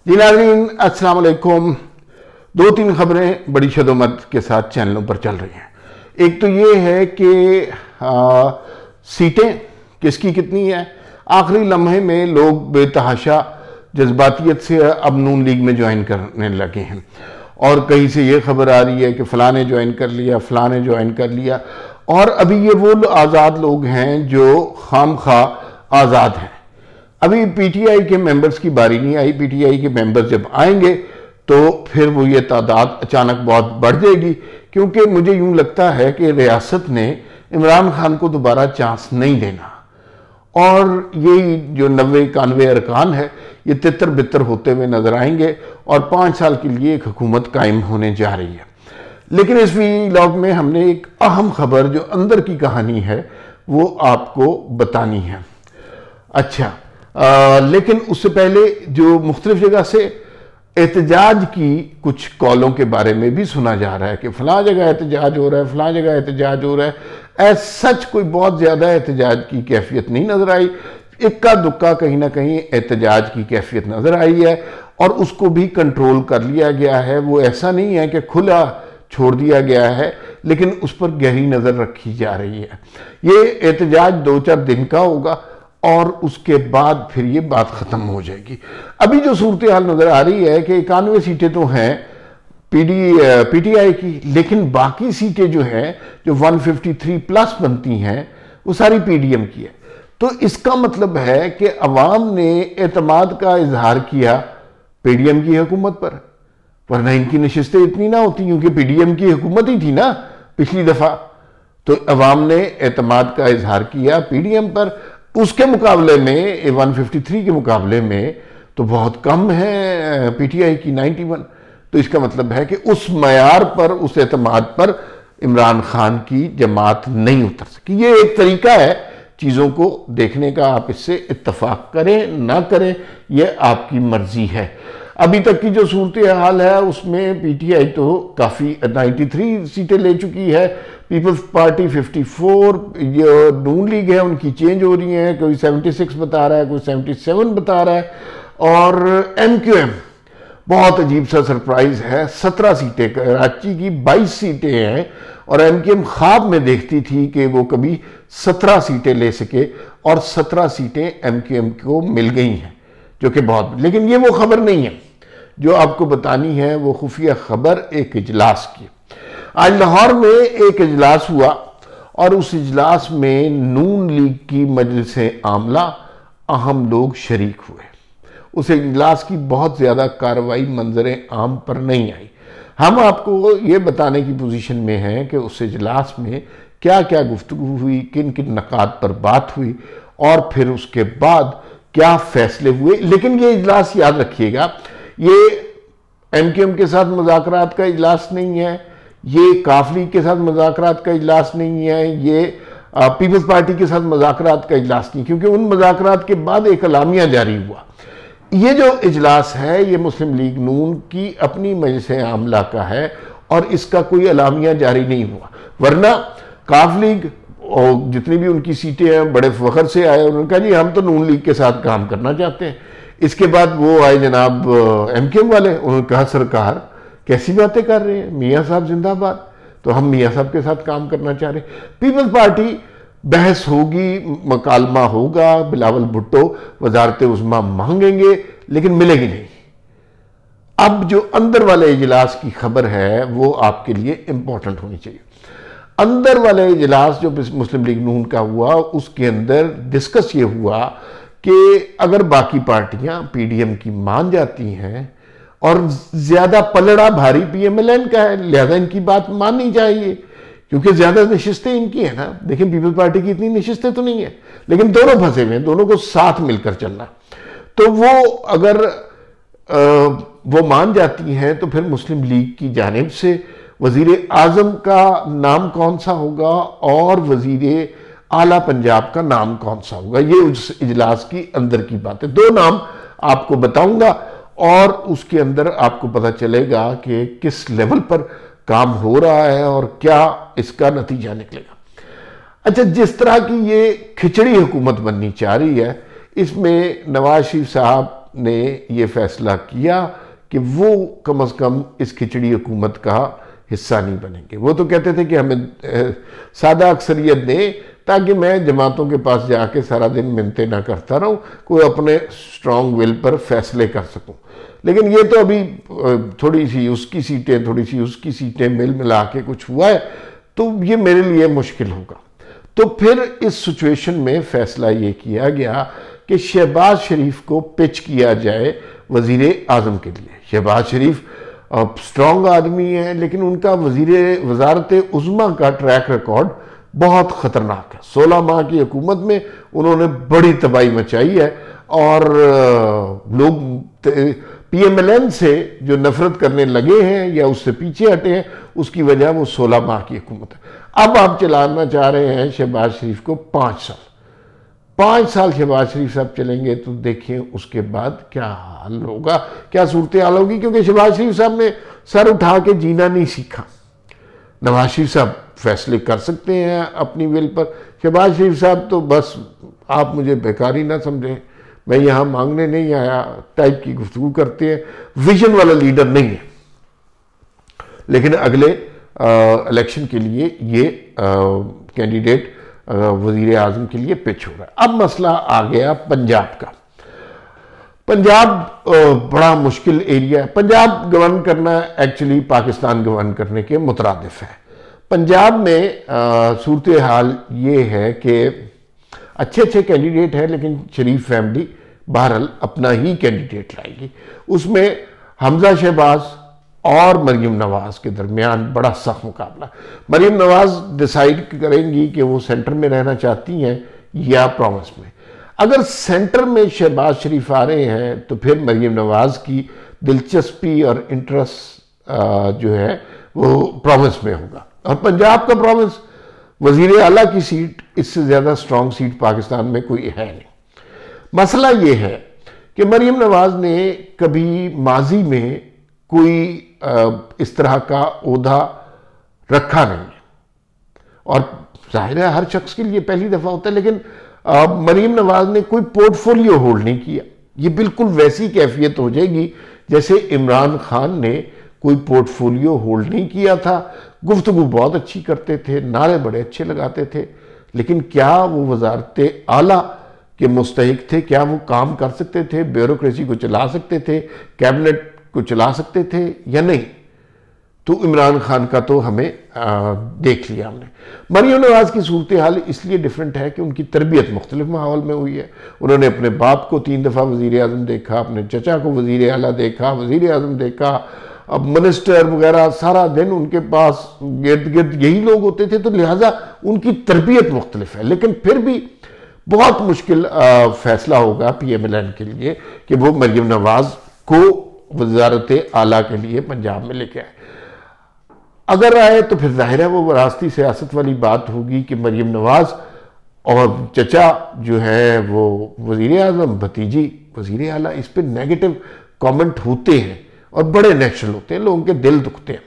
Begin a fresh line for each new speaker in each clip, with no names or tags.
जी नाज़रीन, अस्सलाम वालेकुम। दो तीन खबरें बड़ी शदोमत के साथ चैनलों पर चल रही हैं। एक तो ये है कि सीटें किसकी कितनी है। आखिरी लम्हे में लोग बेतहाशा जज्बातियत से अब नून लीग में ज्वाइन करने लगे हैं और कहीं से ये खबर आ रही है कि फ़लाँ ने ज्वाइन कर लिया, फ़लाँ ने ज्वाइन कर लिया। और अभी ये वो आज़ाद लोग हैं जो खामखा आज़ाद हैं। अभी पीटीआई के मेंबर्स की बारी नहीं आई। पीटीआई के मेंबर्स जब आएंगे तो फिर वो ये तादाद अचानक बहुत बढ़ जाएगी, क्योंकि मुझे यूं लगता है कि रियासत ने इमरान खान को दोबारा चांस नहीं देना और ये जो 90-91 अरकान है ये तितर बितर होते हुए नजर आएंगे और 5 साल के लिए एक हुकूमत कायम होने जा रही है। लेकिन इस व्लॉग में हमने एक अहम खबर जो अंदर की कहानी है वो आपको बतानी है। अच्छा, लेकिन उससे पहले जो मुख्तलिफ जगह से एहतजाज की कुछ कॉलों के बारे में भी सुना जा रहा है कि फलां जगह एहतजाज हो रहा है, फलां जगह एहतजाज हो रहा है। सच कोई बहुत ज़्यादा एहतजाज की कैफियत नहीं नज़र आई। इक्का दुक्का कहीं ना कहीं एहतजाज की कैफियत नज़र आई है और उसको भी कंट्रोल कर लिया गया है। वो ऐसा नहीं है कि खुला छोड़ दिया गया है, लेकिन उस पर गहरी नज़र रखी जा रही है। ये एहतजाज 2-4 दिन का होगा और उसके बाद फिर ये बात ख़त्म हो जाएगी। अभी जो सूरत हाल नज़र आ रही है कि 91 सीटें तो हैं पीटीआई की, लेकिन बाकी सीटें जो हैं जो 153 प्लस बनती हैं वो सारी पीडीएम की है। तो इसका मतलब है कि अवाम ने एतमाद का इजहार किया पीडीएम की हुकूमत पर, वरना इनकी नशिस्तें इतनी ना होती, क्योंकि पीडीएम की हुकूमत ही थी ना पिछली दफ़ा। तो अवाम ने एतमाद का इजहार किया पीडीएम पर। उसके मुकाबले में 153 के मुकाबले में तो बहुत कम है पीटीआई की 91। तो इसका मतलब है कि उस मयार पर, उस एतमाद पर इमरान खान की जमात नहीं उतर सकी। ये एक तरीका है चीज़ों को देखने का। आप इससे इत्तफाक करें ना करें ये आपकी मर्जी है। अभी तक की जो सूरत हाल है उसमें पीटीआई तो काफ़ी 93 सीटें ले चुकी है, पीपल्स पार्टी 54, जो नून लीग है उनकी चेंज हो रही है, कोई 76 बता रहा है, कोई 77 बता रहा है। और एमक्यूएम बहुत अजीब सा सरप्राइज है, 17 सीटें, कराची की 22 सीटें हैं और एमक्यूएम ख्वाब में देखती थी कि वो कभी 17 सीटें ले सके और 17 सीटें एमक्यूएम को मिल गई हैं, जो कि बहुत। लेकिन ये वो खबर नहीं है जो आपको बतानी है, वो खुफिया खबर एक इजलास की। आज लाहौर में एक इजलास हुआ और उस इजलास में नून लीग की मजलिस आमला अहम लोग शरीक हुए। उस इजलास की बहुत ज़्यादा कार्रवाई मंजर आम पर नहीं आई। हम आपको ये बताने की पोजीशन में हैं कि उस इजलास में क्या क्या गुफ्तगू हुई, किन किन नकात पर बात हुई और फिर उसके बाद क्या फैसले हुए। लेकिन ये इजलास याद रखिएगा, ये एमक्यूएम के साथ मुज़ाकरात का इजलास नहीं है, ये काफ लीग के साथ मुज़ाकरात का इजलास नहीं है, ये पीपल्स पार्टी के साथ मुज़ाकरात का इजलास नहीं, क्योंकि उन मुज़ाकरात के बाद एक अलामिया जारी हुआ। ये जो इजलास है ये मुस्लिम लीग नून की अपनी मजलिस आमला का है और इसका कोई अलामिया जारी नहीं हुआ। वरना काफ लीग और जितनी भी उनकी सीटें हैं बड़े फख्र से आए, उन्होंने कहा जी हम तो नून लीग के साथ काम करना चाहते हैं। इसके बाद वो आए जनाब एमक्यूएम वाले, उन्होंने कहा सरकार कैसी बातें कर रहे हैं, मियाँ साहब जिंदाबाद, तो हम मियाँ साहब के साथ काम करना चाह रहे हैं। पीपल्स पार्टी बहस होगी, मकालमा होगा, बिलावल भुट्टो वजारत उज़्मा मांगेंगे लेकिन मिलेगी नहीं। अब जो अंदर वाले इजलास की खबर है वो आपके लिए इंपॉर्टेंट होनी चाहिए। अंदर वाले इजलास जो मुस्लिम लीग नून का हुआ उसके अंदर डिस्कस ये हुआ कि अगर बाकी पार्टियां पीडीएम की मान जाती हैं और ज्यादा पलड़ा भारी पीएमएलएन का है, लिहाजा इनकी बात माननी चाहिए, क्योंकि ज्यादा नशिस्तें इनकी है ना। देखिए पीपल्स पार्टी की इतनी नशिस्तें तो नहीं है, लेकिन दोनों फंसे हुए हैं, दोनों को साथ मिलकर चलना। तो वो अगर वो मान जाती हैं तो फिर मुस्लिम लीग की जानिब से वजीर आजम का नाम कौन सा होगा और वजीर आला पंजाब का नाम कौन सा होगा, ये उस इजलास की अंदर की बात है। 2 नाम आपको बताऊंगा और उसके अंदर आपको पता चलेगा कि किस लेवल पर काम हो रहा है और क्या इसका नतीजा निकलेगा। अच्छा, जिस तरह की ये खिचड़ी हुकूमत बननी चाह रही है, इसमें नवाज शरीफ साहब ने ये फैसला किया कि वो कम से कम इस खिचड़ी हुकूमत का हिस्सा नहीं बनेंगे। वो तो कहते थे कि हमें सादा अक्सरियत दें ताकि मैं जमातों के पास जाके सारा दिन मिन्नतें ना करता रहूं, कोई अपने स्ट्रांग विल पर फैसले कर सकूं। लेकिन ये तो अभी थोड़ी सी उसकी सीटें, थोड़ी सी उसकी सीटें मिल मिला के कुछ हुआ है, तो ये मेरे लिए मुश्किल होगा। तो फिर इस सिचुएशन में फैसला ये किया गया कि शहबाज शरीफ को पिच किया जाए वजीर आजम के लिए। शहबाज शरीफ स्ट्रांग आदमी है, लेकिन उनका वजारत उज़्मा का ट्रैक रिकॉर्ड बहुत ख़तरनाक है। 16 माह की हुकूमत में उन्होंने बड़ी तबाही मचाई है और लोग PMLN से जो नफरत करने लगे हैं या उससे पीछे हटे हैं, उसकी वजह वो 16 माह की हुकूमत है। अब आप चलाना चाह रहे हैं शहबाज शरीफ को 5 साल शहबाज शरीफ साहब चलेंगे, तो देखिए उसके बाद क्या हाल होगा, क्या सूरत हाल होगी। क्योंकि शहबाज शरीफ साहब ने सर उठा के जीना नहीं सीखा। नवाज शरीफ साहब फैसले कर सकते हैं अपनी विल पर, शहबाज शरीफ साहब तो बस आप मुझे बेकारी ना समझें, मैं यहाँ मांगने नहीं आया टाइप की गुफ्तगू करते हैं, विजन वाला लीडर नहीं है। लेकिन अगले इलेक्शन के लिए ये कैंडिडेट वजीर आजम के लिए पिच हो रहा है। अब मसला आ गया पंजाब का। पंजाब बड़ा मुश्किल एरिया है। पंजाब गवर्न करना एक्चुअली पाकिस्तान गवर्न करने के मुतरादिफ है। पंजाब में सूरत हाल ये है कि अच्छे कैंडिडेट हैं, लेकिन शरीफ फैमिली बहरहाल अपना ही कैंडिडेट लाएगी। उसमें हमजा शहबाज और मरीम नवाज के दरमियान बड़ा सख्त मुकाबला। मरीम नवाज डिसाइड करेंगी कि वो सेंटर में रहना चाहती हैं या प्रोविंस में। अगर सेंटर में शहबाज शरीफ आ रहे हैं तो फिर मरीम नवाज की दिलचस्पी और इंटरेस्ट जो है वो प्रोविंस में होगा। और पंजाब का प्रोविंस वजीर आला की सीट, इससे ज़्यादा स्ट्रॉन्ग सीट पाकिस्तान में कोई है नहीं। मसला ये है कि मरीम नवाज ने कभी माजी में कोई इस तरह का ओहदा रखा नहीं है, और जाहिर है हर शख्स के लिए पहली दफ़ा होता है, लेकिन मरीम नवाज ने कोई पोर्टफोलियो होल्ड नहीं किया। ये बिल्कुल वैसी कैफियत हो जाएगी जैसे इमरान खान ने कोई पोर्टफोलियो होल्ड नहीं किया था। गुफ्तगू बहुत अच्छी करते थे, नारे बड़े अच्छे लगाते थे, लेकिन क्या वो वजारत आला के मुस्तहिक थे? क्या वो काम कर सकते थे? ब्यूरोक्रेसी को चला सकते थे? कैबिनेट को चला सकते थे या नहीं? तो इमरान खान का तो हमें देख लिया हमने। मरीम नवाज की सूरत हाल इसलिए डिफरेंट है कि उनकी तरबियत मुख्तलिफ माहौल में हुई है। उन्होंने अपने बाप को 3 दफ़ा वज़ीर आज़म देखा, अपने चचा को वज़ीर आला देखा, वज़ीर आज़म देखा, अब मिनिस्टर वगैरह सारा दिन उनके पास गिर्द गिर्द यही लोग होते थे, तो लिहाजा उनकी तरबियत मुख्तलिफ है। लेकिन फिर भी बहुत मुश्किल फैसला होगा PMLN के लिए कि वो मरीम नवाज को वजारत आला के लिए पंजाब में लेके आए। अगर आए तो फिर जाहिर है वो वरासती सियासत वाली बात होगी कि मरीम नवाज और चचा जो है वो वजीर आजम, भतीजी वजीर आला, इस पर नेगेटिव कमेंट होते हैं और बड़े नेचुरल होते हैं, लोगों के दिल दुखते हैं।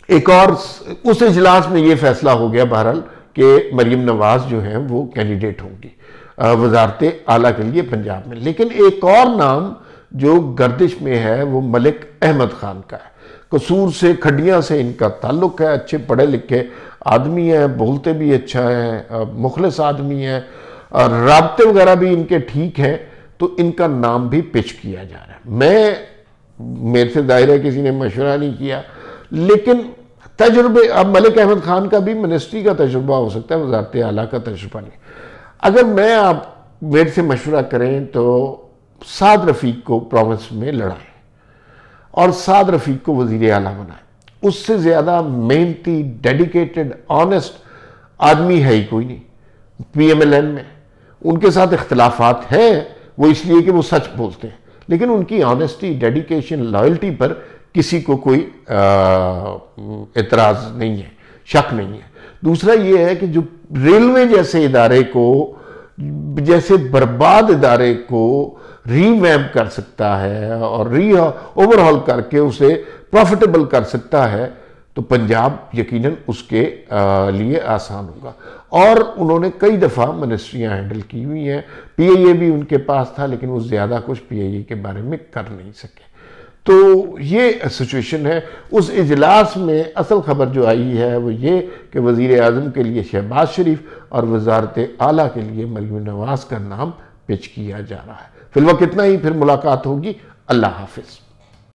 एक और उस इजलास में ये फैसला हो गया बहरहाल कि मरीम नवाज जो है वो कैंडिडेट होंगी वजारत आला के लिए पंजाब में। लेकिन एक और नाम जो गर्दिश में है वो मलिक अहमद खान का है। कसूर से, खड्डियां से इनका ताल्लुक है। अच्छे पढ़े लिखे आदमी हैं, बोलते भी अच्छा है, मुखलिस आदमी है और राब्ते वगैरह भी इनके ठीक है, तो इनका नाम भी पिच किया जा रहा है। मेरे से दायरा किसी ने मशवरा नहीं किया, लेकिन तजुर्बे, अब मलिक अहमद खान का भी मिनिस्ट्री का तजुर्बा हो सकता है, वजारत आला का तजुर्बा नहीं। अगर मैं आप मेरे से मशवरा करें तो साद रफीक को प्रोविंस में लड़ाएं और साद रफीक को वजीर आला बनाएं। उससे ज़्यादा मेहनती, डेडिकेटेड, ऑनेस्ट आदमी है ही कोई नहीं PMLN में। उनके साथ इख्तलाफात हैं, वो इसलिए कि वो सच बोलते हैं, लेकिन उनकी ऑनेस्टी, डेडिकेशन, लॉयल्टी पर किसी को कोई एतराज़ नहीं है, शक नहीं है। दूसरा ये है कि जो रेलवे जैसे इदारे को, जैसे बर्बाद इदारे को रीवैम्प कर सकता है और ओवरहॉल करके उसे प्रॉफिटेबल कर सकता है, तो पंजाब यकीनन उसके लिए आसान होगा। और उन्होंने कई दफ़ा मिनिस्ट्रियां हैंडल की हुई हैं, पीआईए भी उनके पास था, लेकिन वो ज़्यादा कुछ पीआईए के बारे में कर नहीं सके। तो ये सिचुएशन है। उस इजलास में असल खबर जो आई है वो ये कि वज़ीर आज़म के लिए शहबाज शरीफ और वज़ारत आला के लिए मरियम नवाज़ का नाम पेश किया जा रहा है। फिलहाल इतना ही, फिर मुलाकात होगी। अल्लाह हाफिज़।